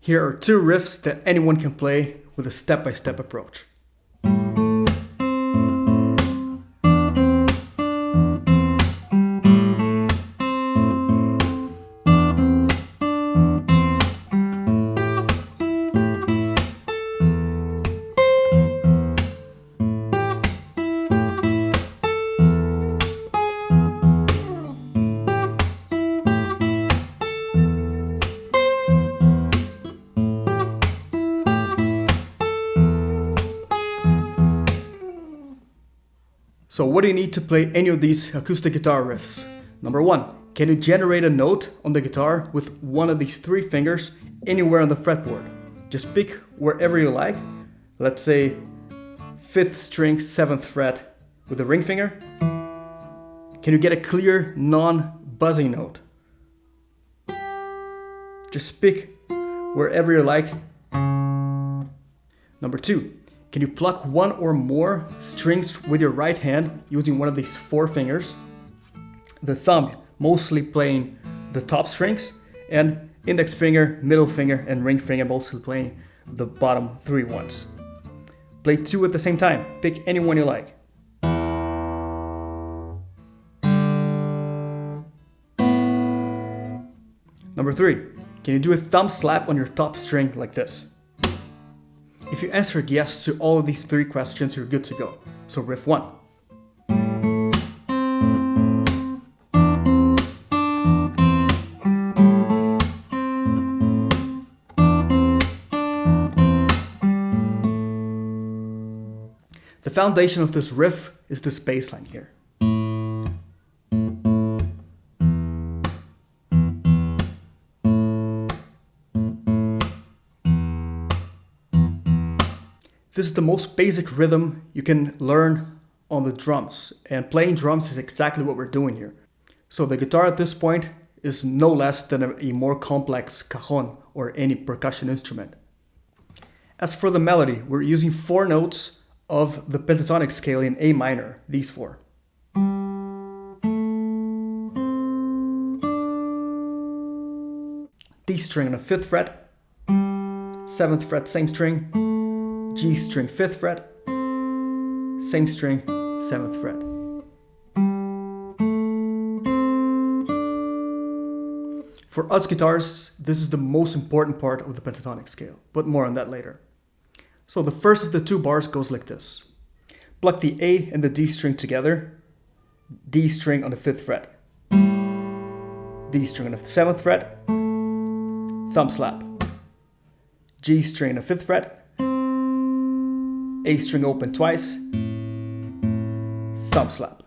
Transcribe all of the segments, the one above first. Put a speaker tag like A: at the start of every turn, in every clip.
A: Here are 2 riffs that anyone can play with a step-by-step approach. So what do you need to play any of these acoustic guitar riffs? Number 1, can you generate a note on the guitar with one of these 3 fingers anywhere on the fretboard? Just pick wherever you like. Let's say 5th string, 7th fret with the ring finger. Can you get a clear, non-buzzing note? Just pick wherever you like. Number 2, can you pluck one or more strings with your right hand using one of these 4 fingers? The thumb mostly playing the top strings, and index finger, middle finger, and ring finger mostly playing the bottom 3 ones. Play 2 at the same time. Pick any one you like. Number 3, can you do a thumb slap on your top string like this? If you answered yes to all of these 3 questions, you're good to go. So riff 1. The foundation of this riff is this bass line here. This is the most basic rhythm you can learn on the drums, and playing drums is exactly what we're doing here. So the guitar at this point is no less than a more complex cajon or any percussion instrument. As for the melody, we're using 4 notes of the pentatonic scale in A minor, these 4. D string on the 5th fret, 7th fret same string, G string 5th fret, same string, 7th fret. For us guitarists, this is the most important part of the pentatonic scale, but more on that later. So the first of the 2 bars goes like this. Pluck the A and the D string together, D string on the 5th fret, D string on the 7th fret, thumb slap, G string on the 5th fret, A string open twice, thumb slap.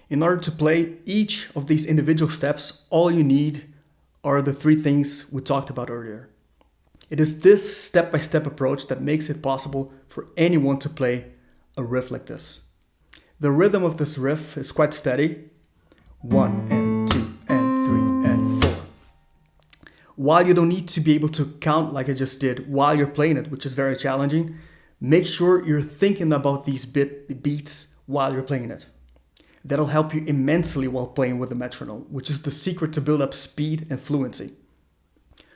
A: In order to play each of these individual steps, all you need are the 3 things we talked about earlier. It is this step-by-step approach that makes it possible for anyone to play a riff like this. The rhythm of this riff is quite steady. 1 and 2 and 3 and 4. While you don't need to be able to count like I just did while you're playing it, which is very challenging, make sure you're thinking about these beats while you're playing it. That'll help you immensely while playing with the metronome, which is the secret to build up speed and fluency.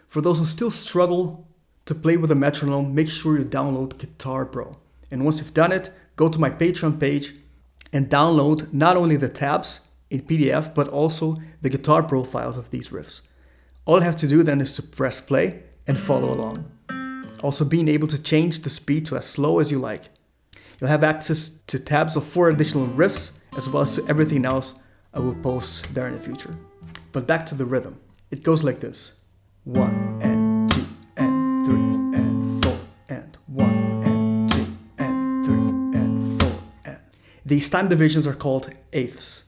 A: For those who still struggle to play with a metronome, make sure you download Guitar Pro. And once you've done it, go to my Patreon page and download not only the tabs in PDF, but also the guitar profiles of these riffs. All you have to do then is to press play and follow along. Also being able to change the speed to as slow as you like. You'll have access to tabs of 4 additional riffs, as well as to everything else I will post there in the future. But back to the rhythm. It goes like this. 1 and 2 and 3 and 4 and 1 and 2 and 3 and 4 and... These time divisions are called eighths.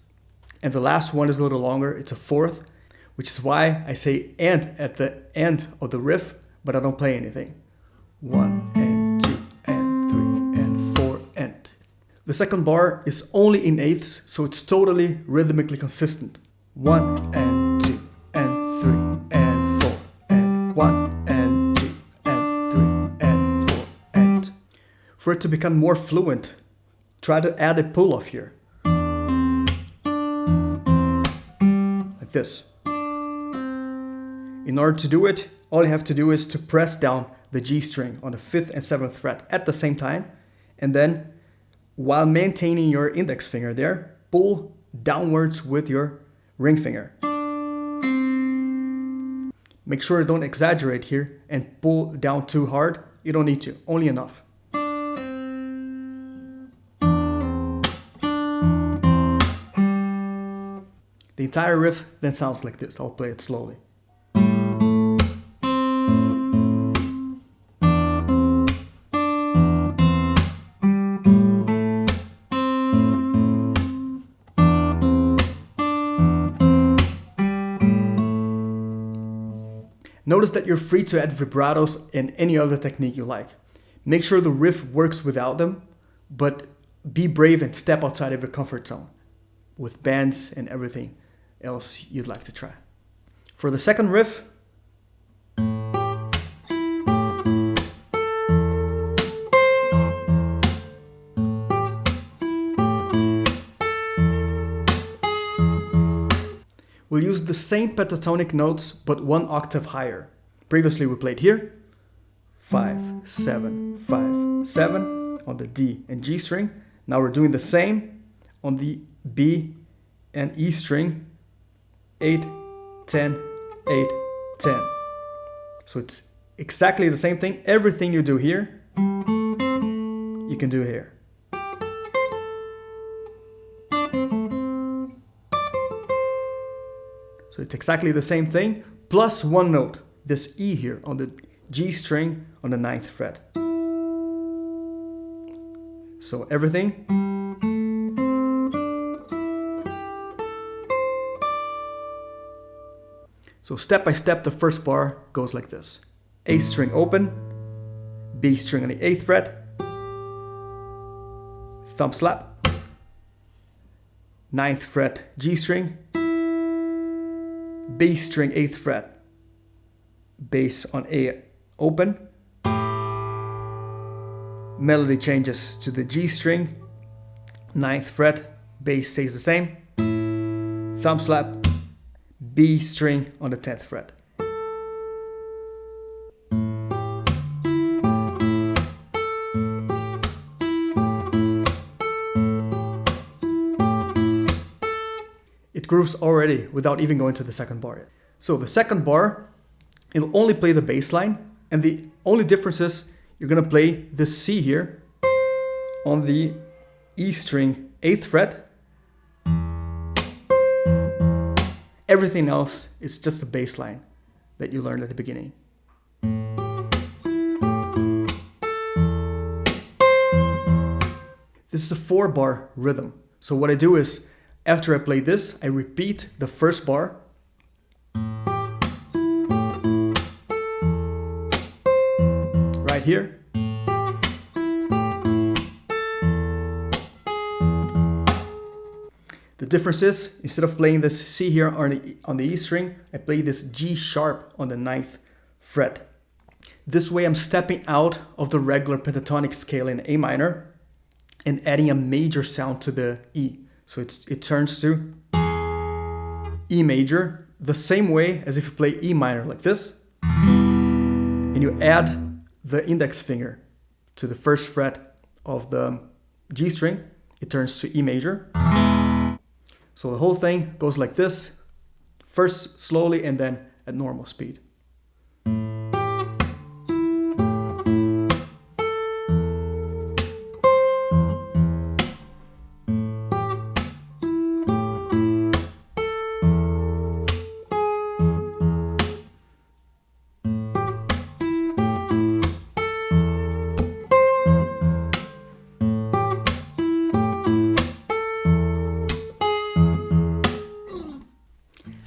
A: And the last one is a little longer, it's a 4th, which is why I say and at the end of the riff, but I don't play anything. 1 and 2 and 3 and 4 and... The second bar is only in eighths, so it's totally rhythmically consistent. 1 and 2 and 3 and 4 and 1 and 2 and 3 and 4 and... For it to become more fluent, try to add a pull-off here. this. In order to do it, all you have to do is to press down the G string on the 5th and 7th fret at the same time, and then while maintaining your index finger there, pull downwards with your ring finger. Make sure you don't exaggerate here and pull down too hard. You don't need to, only enough. The entire riff then sounds like this. I'll play it slowly. Notice that you're free to add vibratos and any other technique you like. Make sure the riff works without them, but be brave and step outside of your comfort zone with bends and everything else you'd like to try. For the second riff, we'll use the same pentatonic notes but one octave higher. Previously we played here 5, 7, 5, 7 on the D and G string. Now we're doing the same on the B and E string, 8, 10, 8, 10. So it's exactly the same thing. Everything you do here, you can do here. So it's exactly the same thing, plus one note, this E here on the G string on the 9th fret. So everything. So step by step, the first bar goes like this. A string open, B string on the 8th fret, thumb slap, 9th fret G string, B string 8th fret, bass on A open, melody changes to the G string, 9th fret, bass stays the same, thumb slap, B string on the 10th fret. It grooves already without even going to the second bar yet. So the second bar, it'll only play the bass line, and the only difference is you're gonna play this C here on the E string 8th fret. Everything else is just the bass line that you learned at the beginning. This is a 4-bar rhythm. So what I do is, after I play this, I repeat the first bar. Right here. The difference is, instead of playing this C here on the E string, I play this G sharp on the 9th fret. This way I'm stepping out of the regular pentatonic scale in A minor and adding a major sound to the E. So it turns to E major, the same way as if you play E minor like this, and you add the index finger to the 1st fret of the G string, it turns to E major. So the whole thing goes like this, first slowly and then at normal speed.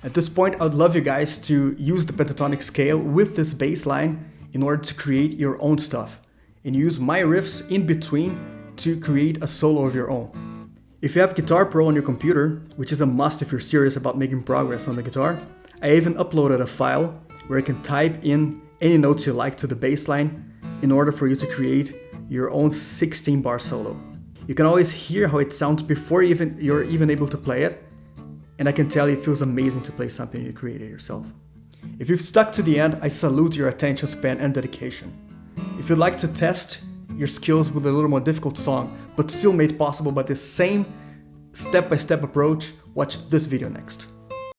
A: At this point, I would love you guys to use the pentatonic scale with this bass line in order to create your own stuff, and use my riffs in between to create a solo of your own. If you have Guitar Pro on your computer, which is a must if you're serious about making progress on the guitar, I even uploaded a file where you can type in any notes you like to the bass line in order for you to create your own 16-bar solo. You can always hear how it sounds before you're even able to play it, and I can tell you it feels amazing to play something you created yourself. If you've stuck to the end, I salute your attention span and dedication. If you'd like to test your skills with a little more difficult song, but still made possible by this same step-by-step approach, watch this video next.